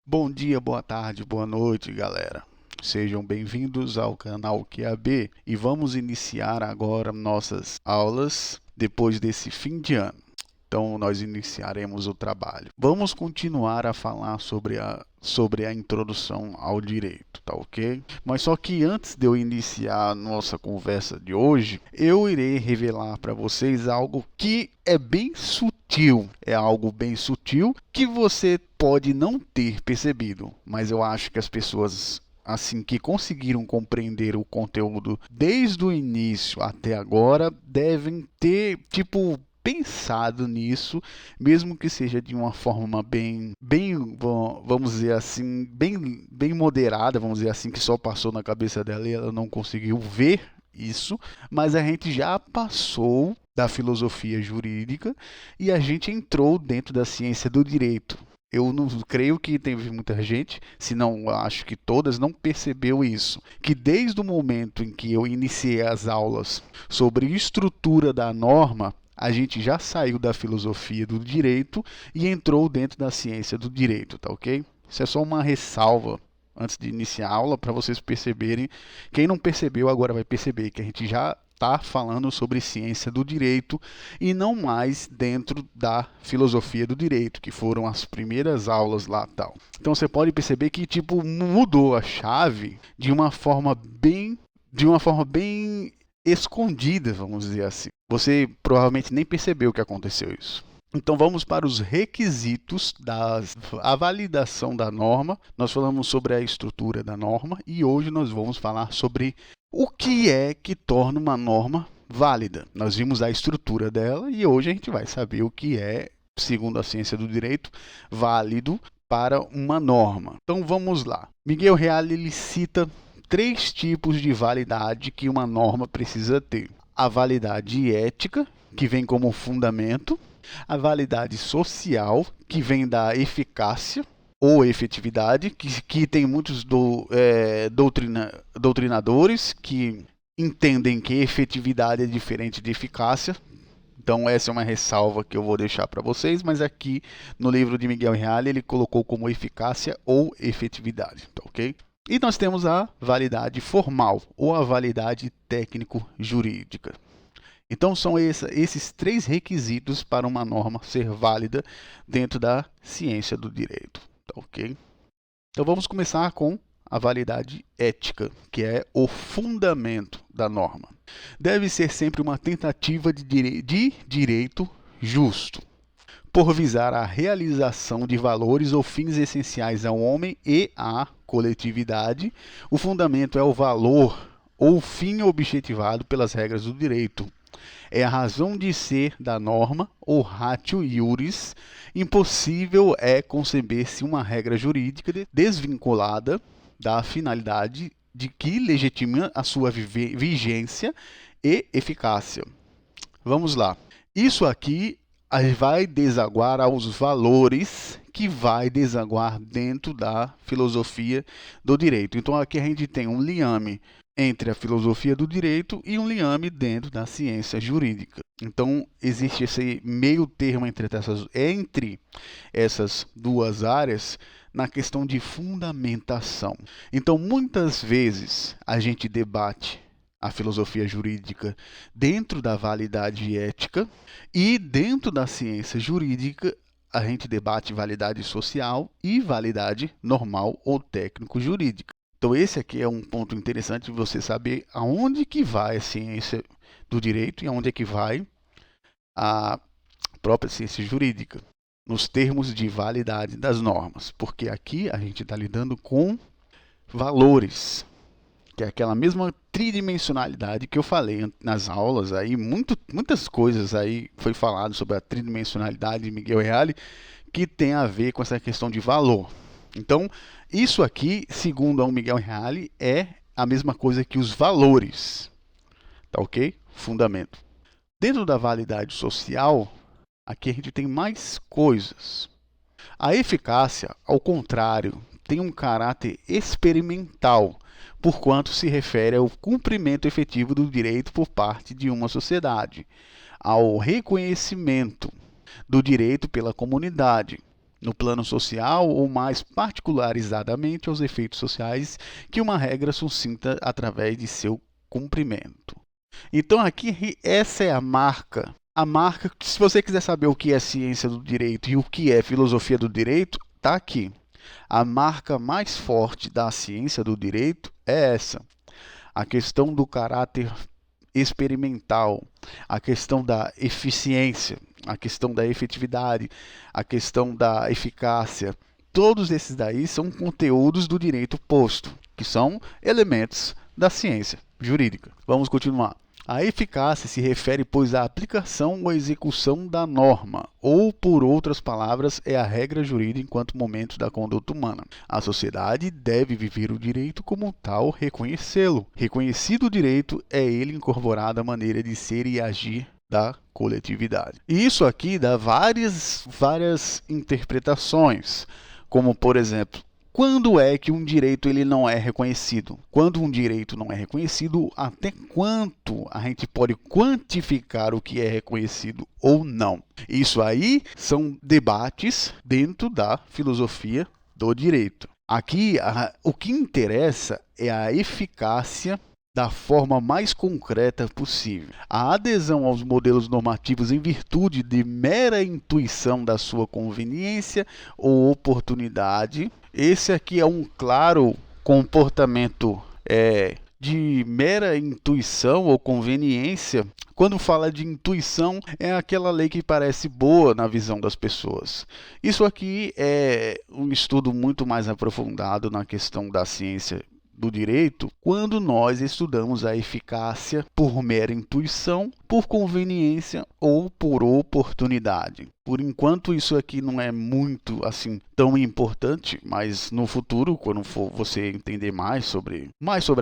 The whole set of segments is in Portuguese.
Bom dia, boa tarde, boa noite, galera. Sejam bem-vindos ao canal QAB e vamos iniciar agora nossas aulas depois desse fim de ano. Então, nós iniciaremos o trabalho. Vamos continuar a falar sobre a introdução ao direito, tá ok? Mas só que antes de eu iniciar a nossa conversa de hoje, eu irei revelar para vocês algo que é bem sutil. É algo bem sutil que você pode não ter percebido, mas eu acho que as pessoas assim que conseguiram compreender o conteúdo desde o início até agora devem ter pensado nisso, mesmo que seja de uma forma vamos dizer assim, bem moderada, vamos dizer assim, que só passou na cabeça dela e ela não conseguiu ver isso, mas a gente já passou da filosofia jurídica e a gente entrou dentro da ciência do direito. Eu não creio que teve muita gente, se não acho que todas, não percebeu isso. Que desde o momento em que eu iniciei as aulas sobre estrutura da norma, a gente já saiu da filosofia do direito e entrou dentro da ciência do direito, tá ok? Isso é só uma ressalva antes de iniciar a aula para vocês perceberem. Quem não percebeu agora vai perceber que a gente já está falando sobre ciência do direito e não mais dentro da filosofia do direito, que foram as primeiras aulas lá tal. Então você pode perceber que mudou a chave de uma forma bem escondida, vamos dizer assim. Você provavelmente nem percebeu que aconteceu isso. Então vamos para os requisitos da validação da norma. Nós falamos sobre a estrutura da norma e hoje nós vamos falar sobre o que é que torna uma norma válida. Nós vimos a estrutura dela e hoje a gente vai saber o que é, segundo a ciência do direito, válido para uma norma. Então vamos lá. Miguel Reale ele cita 3 tipos de validade que uma norma precisa ter. A validade ética, que vem como fundamento, a validade social, que vem da eficácia ou efetividade, que tem muitos doutrinadores que entendem que efetividade é diferente de eficácia. Então essa é uma ressalva que eu vou deixar para vocês, mas aqui no livro de Miguel Reale ele colocou como eficácia ou efetividade, tá ok? E nós temos a validade formal ou a validade técnico-jurídica. Então são esses 3 requisitos para uma norma ser válida dentro da ciência do direito, tá ok? Então vamos começar com a validade ética, que é o fundamento da norma. Deve ser sempre uma tentativa de direito justo, por visar a realização de valores ou fins essenciais ao homem e à coletividade. O fundamento é o valor ou fim objetivado pelas regras do direito. É a razão de ser da norma, ou ratio iuris. Impossível é conceber-se uma regra jurídica desvinculada da finalidade de que legitima a sua vigência e eficácia. Vamos lá. Isso aqui vai desaguar aos valores que vai desaguar dentro da filosofia do direito. Então aqui a gente tem um liame entre a filosofia do direito e um liame dentro da ciência jurídica. Então existe esse meio termo entre essas duas áreas na questão de fundamentação. Então muitas vezes a gente debate a filosofia jurídica dentro da validade ética e dentro da ciência jurídica a gente debate validade social e validade normal ou técnico-jurídica. Então esse aqui é um ponto interessante de você saber aonde que vai a ciência do direito e aonde é que vai a própria ciência jurídica, nos termos de validade das normas, porque aqui a gente está lidando com valores, que é aquela mesma tridimensionalidade que eu falei nas aulas aí, muitas coisas aí foi falado sobre a tridimensionalidade de Miguel Reale, que tem a ver com essa questão de valor. Então, isso aqui, segundo o Miguel Reale, é a mesma coisa que os valores, tá ok? Fundamento. Dentro da validade social, aqui a gente tem mais coisas. A eficácia, ao contrário, tem um caráter experimental, porquanto se refere ao cumprimento efetivo do direito por parte de uma sociedade, ao reconhecimento do direito pela comunidade, no plano social ou mais particularizadamente aos efeitos sociais que uma regra suscita através de seu cumprimento. Então aqui essa é a marca. A marca, se você quiser saber o que é ciência do direito e o que é filosofia do direito, está aqui. A marca mais forte da ciência do direito é essa. A questão do caráter experimental, a questão da eficiência, a questão da efetividade, a questão da eficácia. Todos esses daí são conteúdos do direito posto, que são elementos da ciência jurídica. Vamos continuar. A eficácia se refere, pois, à aplicação ou execução da norma, ou, por outras palavras, é a regra jurídica enquanto momento da conduta humana. A sociedade deve viver o direito como tal, reconhecê-lo. Reconhecido o direito, é ele incorporado à maneira de ser e agir da coletividade. E isso aqui dá várias interpretações, como, por exemplo, quando é que um direito ele não é reconhecido? Quando um direito não é reconhecido, até quanto a gente pode quantificar o que é reconhecido ou não? Isso aí são debates dentro da filosofia do direito. Aqui, o que interessa é a eficácia da forma mais concreta possível. A adesão aos modelos normativos em virtude de mera intuição da sua conveniência ou oportunidade. Esse aqui é um claro comportamento de mera intuição ou conveniência. Quando fala de intuição, é aquela lei que parece boa na visão das pessoas. Isso aqui é um estudo muito mais aprofundado na questão da ciência do direito, quando nós estudamos a eficácia por mera intuição, por conveniência ou por oportunidade. Por enquanto isso aqui não é muito assim tão importante, mas no futuro, quando for você entender mais sobre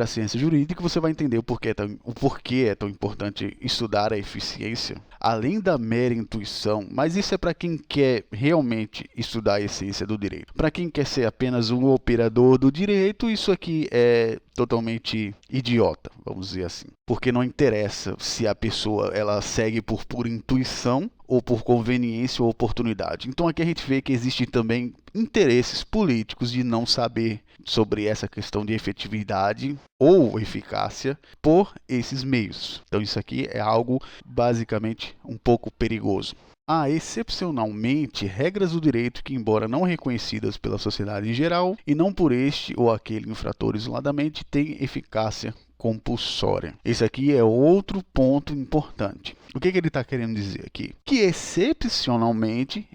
a ciência jurídica, você vai entender o porquê é tão importante estudar a eficiência, além da mera intuição. Mas isso é para quem quer realmente estudar a essência do direito. Para quem quer ser apenas um operador do direito, isso aqui é totalmente idiota, vamos dizer assim. Porque não interessa se a pessoa ela segue por pura intuição ou por conveniência ou oportunidade. Então aqui a gente vê que existem também interesses políticos de não saber sobre essa questão de efetividade ou eficácia por esses meios. Então isso aqui é algo basicamente um pouco perigoso. Há, excepcionalmente, regras do direito que, embora não reconhecidas pela sociedade em geral, e não por este ou aquele infrator isoladamente, têm eficácia compulsória. Esse aqui é outro ponto importante. O que ele está querendo dizer aqui? Que, excepcionalmente,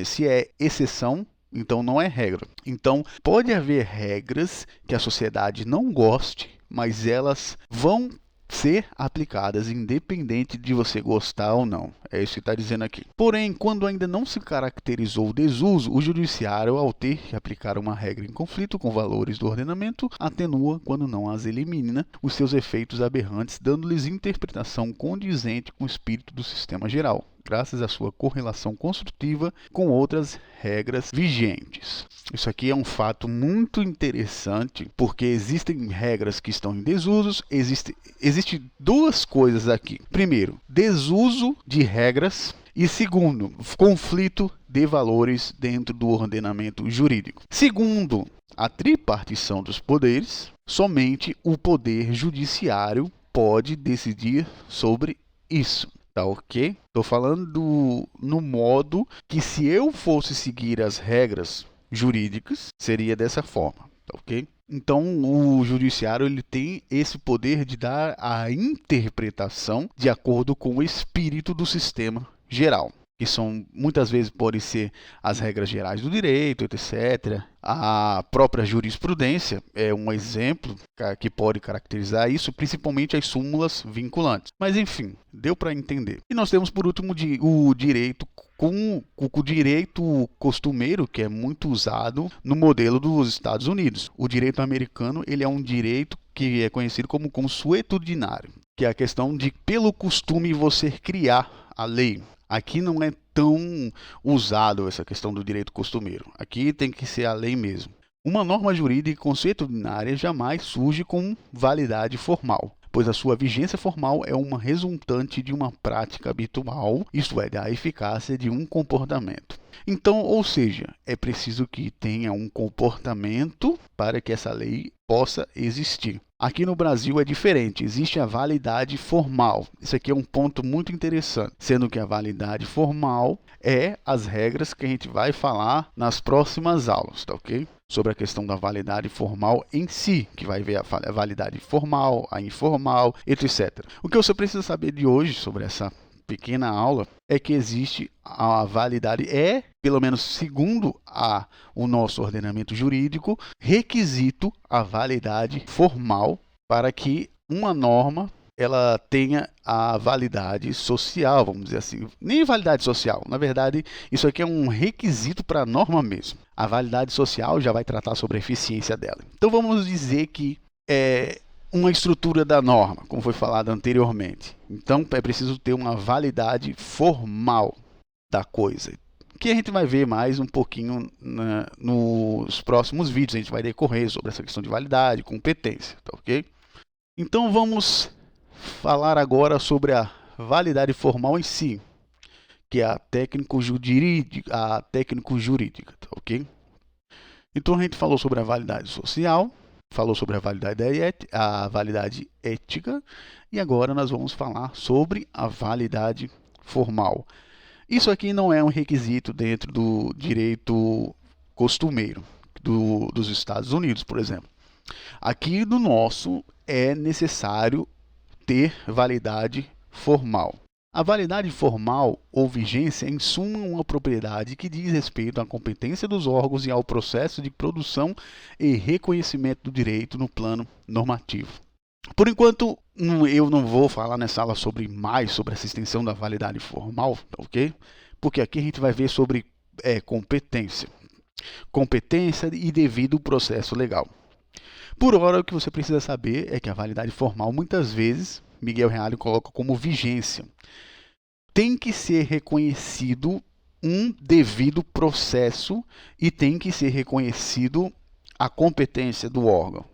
se é exceção, então não é regra. Então, pode haver regras que a sociedade não goste, mas elas vão ser aplicadas independente de você gostar ou não. É isso que está dizendo aqui. Porém, quando ainda não se caracterizou o desuso, o judiciário, ao ter que aplicar uma regra em conflito com valores do ordenamento, atenua, quando não as elimina, os seus efeitos aberrantes, dando-lhes interpretação condizente com o espírito do sistema geral, graças à sua correlação construtiva com outras regras vigentes. Isso aqui é um fato muito interessante, porque existem regras que estão em desusos. Existem duas coisas aqui. Primeiro, desuso de regras. E segundo, conflito de valores dentro do ordenamento jurídico. Segundo, a tripartição dos poderes, somente o poder judiciário pode decidir sobre isso. Tá ok? Estou falando no modo que, se eu fosse seguir as regras jurídicas, seria dessa forma. Tá ok? Então, o judiciário ele tem esse poder de dar a interpretação de acordo com o espírito do sistema geral, que são, muitas vezes, podem ser as regras gerais do direito, etc. A própria jurisprudência é um exemplo que pode caracterizar isso, principalmente as súmulas vinculantes. Mas, enfim, deu para entender. E nós temos, por último, o direito com o direito costumeiro, que é muito usado no modelo dos Estados Unidos. O direito americano ele é um direito que é conhecido como consuetudinário, que é a questão de, pelo costume, você criar a lei. Aqui não é tão usado essa questão do direito costumeiro. Aqui tem que ser a lei mesmo. Uma norma jurídica consuetudinária jamais surge com validade formal. pois a sua vigência formal é uma resultante de uma prática habitual, isto é, da eficácia de um comportamento. Então, ou seja, é preciso que tenha um comportamento para que essa lei possa existir. Aqui no Brasil é diferente, existe a validade formal. Isso aqui é um ponto muito interessante, sendo que a validade formal é as regras que a gente vai falar nas próximas aulas, tá ok? Sobre a questão da validade formal em si, que vai ver a validade formal, a informal, etc. O que você precisa saber de hoje sobre essa pequena aula é que existe a validade, pelo menos segundo o nosso ordenamento jurídico, requisito a validade formal para que uma norma ela tenha a validade social, vamos dizer assim. Nem validade social, na verdade, isso aqui é um requisito para a norma mesmo. A validade social já vai tratar sobre a eficiência dela. Então vamos dizer que uma estrutura da norma, como foi falado anteriormente. Então é preciso ter uma validade formal da coisa, que a gente vai ver mais um pouquinho nos próximos vídeos. A gente vai decorrer sobre essa questão de validade, competência, tá ok? Então vamos falar agora sobre a validade formal em si, que é a técnico-jurídica, tá ok? Então a gente falou sobre a validade social, falou sobre a validade ética, e agora nós vamos falar sobre a validade formal. Isso aqui não é um requisito dentro do direito costumeiro dos Estados Unidos, por exemplo. Aqui no nosso é necessário ter validade formal. A validade formal ou vigência é, em suma, uma propriedade que diz respeito à competência dos órgãos e ao processo de produção e reconhecimento do direito no plano normativo. Por enquanto, eu não vou falar nessa aula mais sobre essa extensão da validade formal, ok? Porque aqui a gente vai ver sobre competência e devido processo legal. Por hora, o que você precisa saber é que a validade formal, muitas vezes, Miguel Reale coloca como vigência. Tem que ser reconhecido um devido processo e tem que ser reconhecido a competência do órgão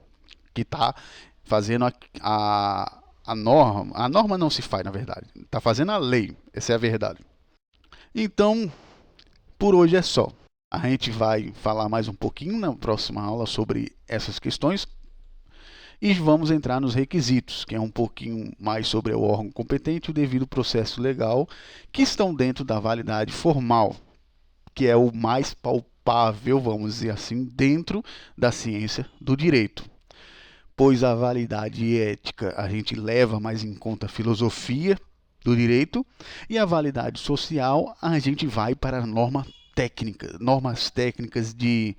que está fazendo a norma. A norma não se faz, na verdade. Está fazendo a lei. Essa é a verdade. Então, por hoje é só. A gente vai falar mais um pouquinho na próxima aula sobre essas questões e vamos entrar nos requisitos, que é um pouquinho mais sobre o órgão competente e o devido processo legal, que estão dentro da validade formal, que é o mais palpável, vamos dizer assim, dentro da ciência do direito. Pois a validade ética a gente leva mais em conta a filosofia do direito e a validade social a gente vai para a normas técnicas de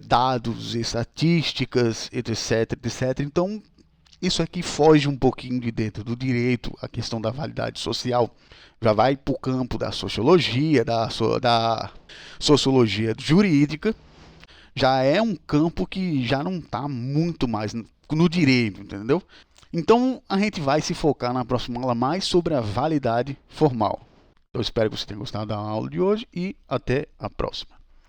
dados, estatísticas, etc, etc. Então, isso aqui foge um pouquinho de dentro do direito, a questão da validade social. Já vai para o campo da sociologia, da sociologia jurídica. Já é um campo que já não está muito mais no direito, entendeu? Então, a gente vai se focar na próxima aula mais sobre a validade formal. Eu espero que você tenha gostado da aula de hoje e até a próxima.